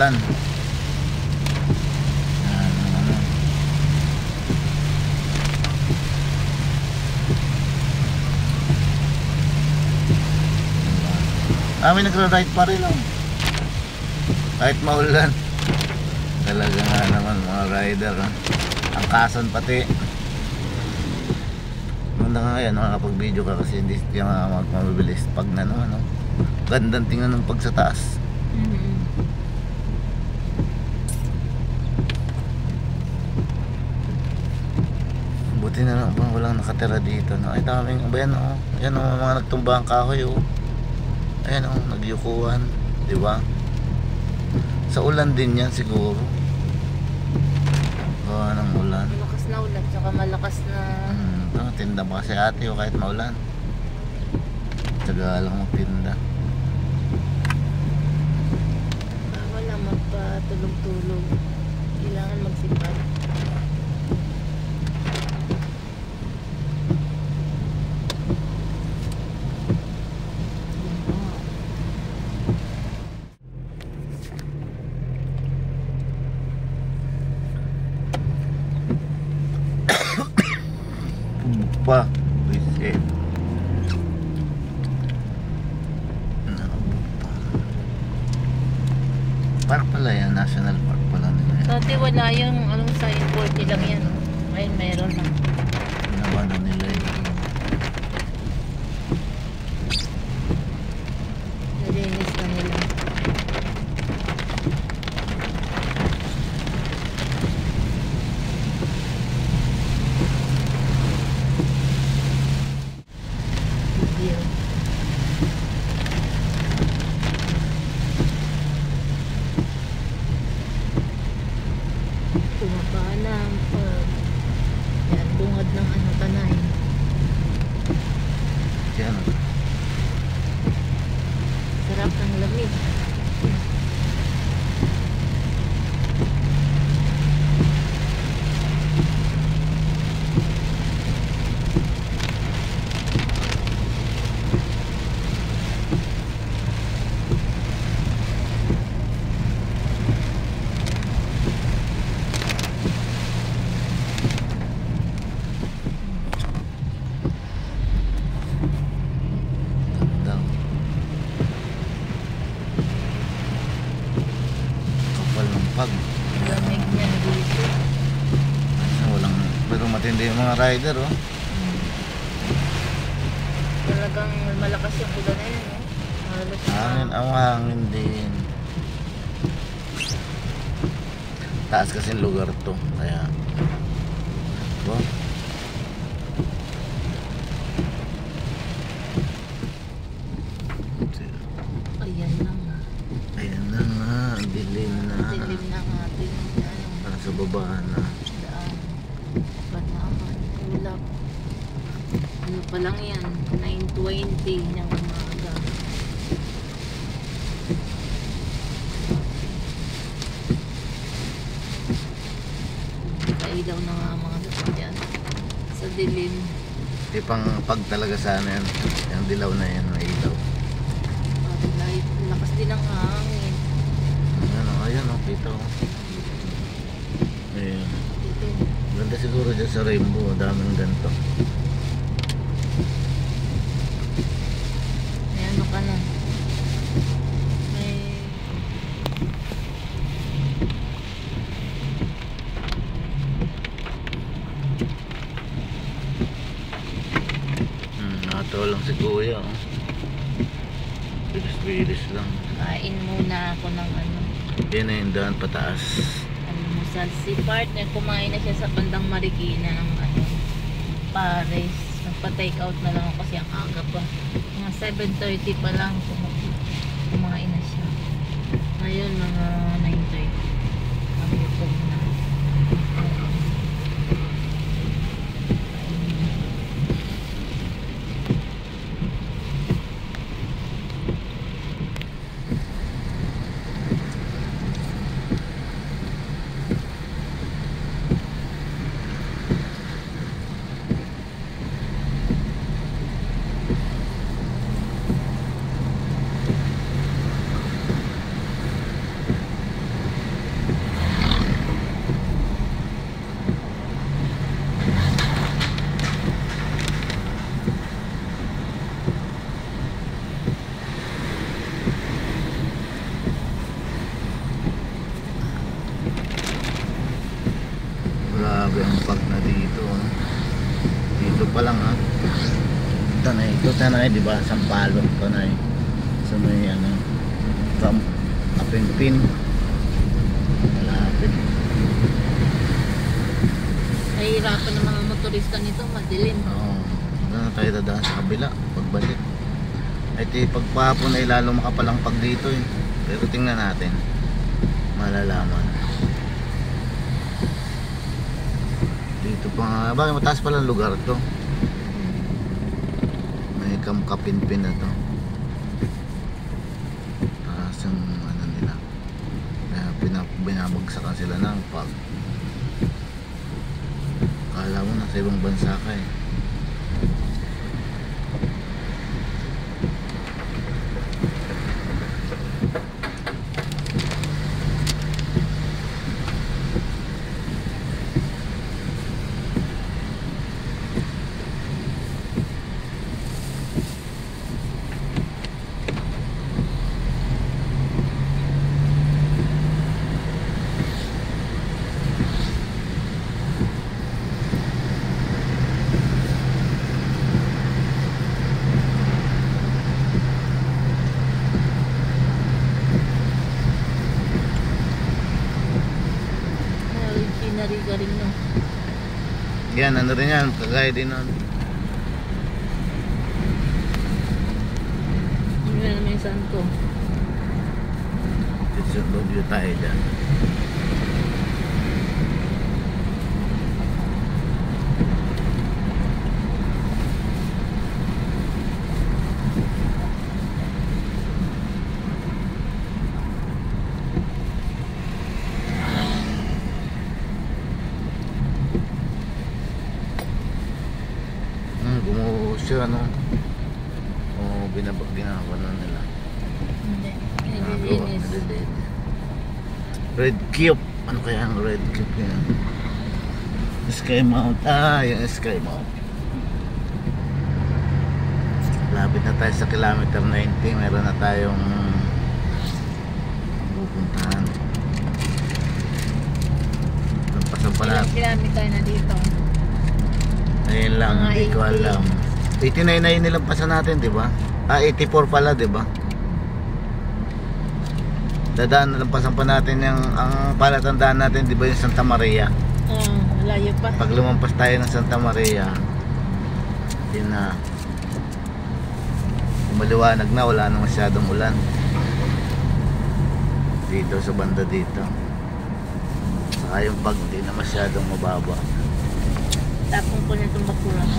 maulan. May nagra-ride pa rin oh. Kahit maulan. Talaga nga naman mga rider oh. Ang kasan pati. Ganda nga yan, nakakapag-video ka kasi hindi ka magmabilis pag na naman oh. Gandang tingnan ng pag sa taas. Buti na lang walang nakatira dito no? Ay daming, ayan oh. Ayan oh, mga nagtumbang kahoy oh. Ayan oh, nagyukuhan, di ba? Sa ulan din yan siguro. Gawa ng ulan. Malakas na ulan, saka malakas na... Tinda pa kasi ate o kahit maulan. Tsaga lang magtinda. Wala magpatulog-tulog. Kailangan magsipag. Pa, visit. Park pala yan, national park pala nila yan. Dati wala yung anong signboard nilang yan. Ngayon meron na. Pinabanan nila yun. Nalinis na nila. Bumaba ng yan, bungad ng ano, Tanay. Yan. Sarap ng lamig. Lamig niyan dito. Walang, pero matindi yung mga rider oh. Talagang malakas yung ulan na yun, halos Hangin, ang hangin din. Taas kasi lugar to, kaya oh. Ayan na nga. Ayan na nga, dilim na. Dilim na nga ating ano, Nasa baba na. daan. Panaman, ulap. Ano pa lang yan, 9:20 ng umaga. Kailaw na nga mga lupa dyan. Sa dilim. Tipang pag talaga sana yan. Yung dilaw na yan, may ilaw. Light, lakas din ang hangin. Ayan o, kita o. Ayan. Dito. Ganda siguro dyan sa rainbow, daming ganito. May ano ka na. May... Nakatawa lang si kuya o. Bilis-bilis lang. Kain muna ako ng ano. Yan na yung daan pataas. Almusal. Si partner, kumain na siya sa bandang Marikina ng ano, Paris. Nagpa-take out na lang ako kasi ang aga pa. Mga 7:30 pa lang kumain na siya. Ngayon mga 9:30. Nagutom na. dito. Oh. Dito pa lang ha. Ito tanay, di ba? Sampalok tanay. So may ano, from Apinpin. Malapit. Nahihirapan ng mga motorista nito, madilim. Oo. Doon na tayo dadaan sa kabila pagbalik. Ay di pagpahapon ay lalo makapalampag dito eh. Pero tingnan natin. Malalaman. Dito pa nga. Bakit mataas pala ang lugar to? May Kapinpin na to. Taas yung ano nila. Kaya binabagsakan sila ng pag. Kala mo nasa ibang bansa ka eh. Narigaring no. Yan, ano rin yan, kagaya din nun. Yun na naman yung saan ko. It's your love you tayo dyan. Gumuho siya, no? O ginagawa na nila. Hindi. Ginagawa, Nililinis. nililinis. Red Cube. Ano kaya ang Red Cube yan? Sky Mount. Yung Sky Mount. Lapit na tayo sa kilometer 90. Meron na tayong pupuntahan. Lampasan pa Ilang natin. kilometer na dito? Ayun lang, Mga hindi ko 80. alam. 89 na yung nilampasan natin, di ba? 84 pala, di ba? Dadaan, nalampasan pa natin yung, ang palatandaan natin, di ba yung Santa Maria? Oo, malayo pa. Pag lumampas tayo ng Santa Maria, yun na. Maliwanag na, wala na masyadong ulan. Dito, sa banda dito. Saka yung pag hindi na masyadong mababa. Tapong ko na itong bakura ko.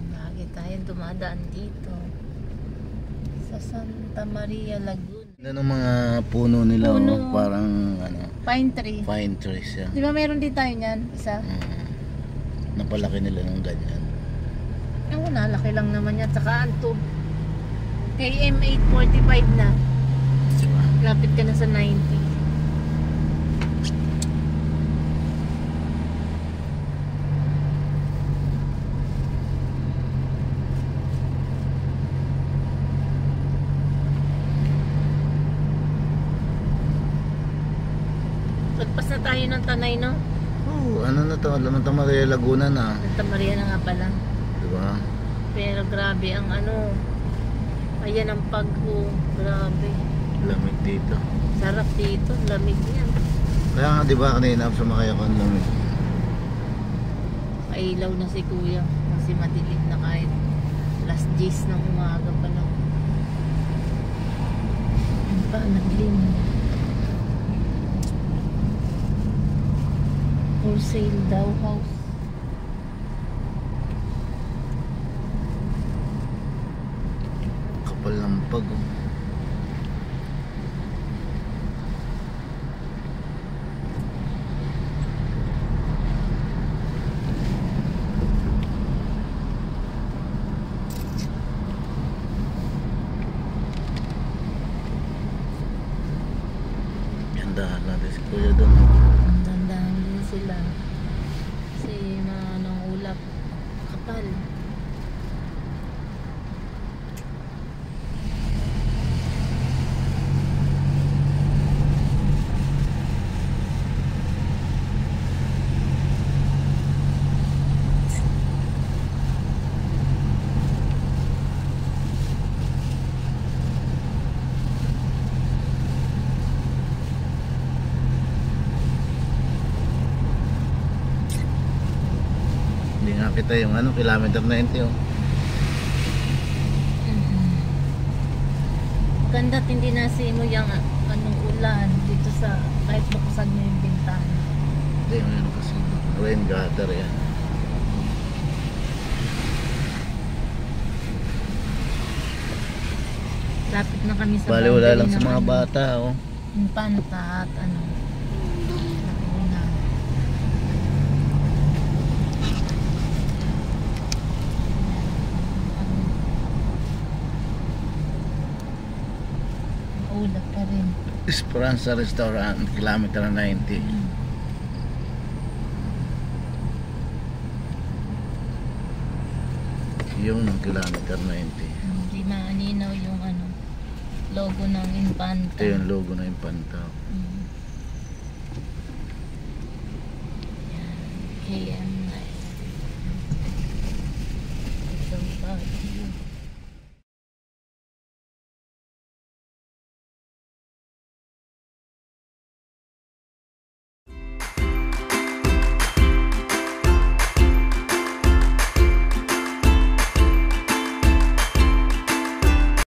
Lagi tayong dumadaan dito sa Santa Maria, Laguna. Ano ng mga puno nila, Puno. oh, parang ano, Pine tree. pine trees yan. Di ba meron din tayo niyan? Isa? Napalaki nila ng ganyan. Ang nalaki lang naman yan. Tsaka anto. KM 845 na. Diba? Lapit ka na sa 90. Lagpas na tayo ng Tanay, no? Oh, ano na to? Santa Maria Laguna na. Santa Maria na nga pala. Diba? Pero grabe ang ano. Ayan ang pagho. Grabe. Lamig dito. Sarap dito. Lamig yan. Kaya nga diba kanina sumakay ako ang lamig. Kailaw na si kuya. Kasi madilim na kahit last days ng umaga pa lang. Ano ba? Naglim. For sale daw house. Kapal ng pag. Oh. Gandahan natin si kuya doon. Dandahan din sila. Kasi mga nang ulap. Kapal. Kita yung ano, kilometer 90 oh. Maganda hindi nasimo yung anong ulan dito sa kahit buksan mo yung bintana. Hindi, mayroon kasi rain gutter yan. Lapit na kami sa Bali wala boundary lang sa ng mga ano, bata oh. yung Panta at ano. Laguna. Maulap pa rin. Esperanza Restaurant, kilometer 90. Yung kilometer 90. Hindi maaninaw yung ano logo ng Infanta. Ito yung logo ng Infanta. Mm. Yan. KM9. It's about you.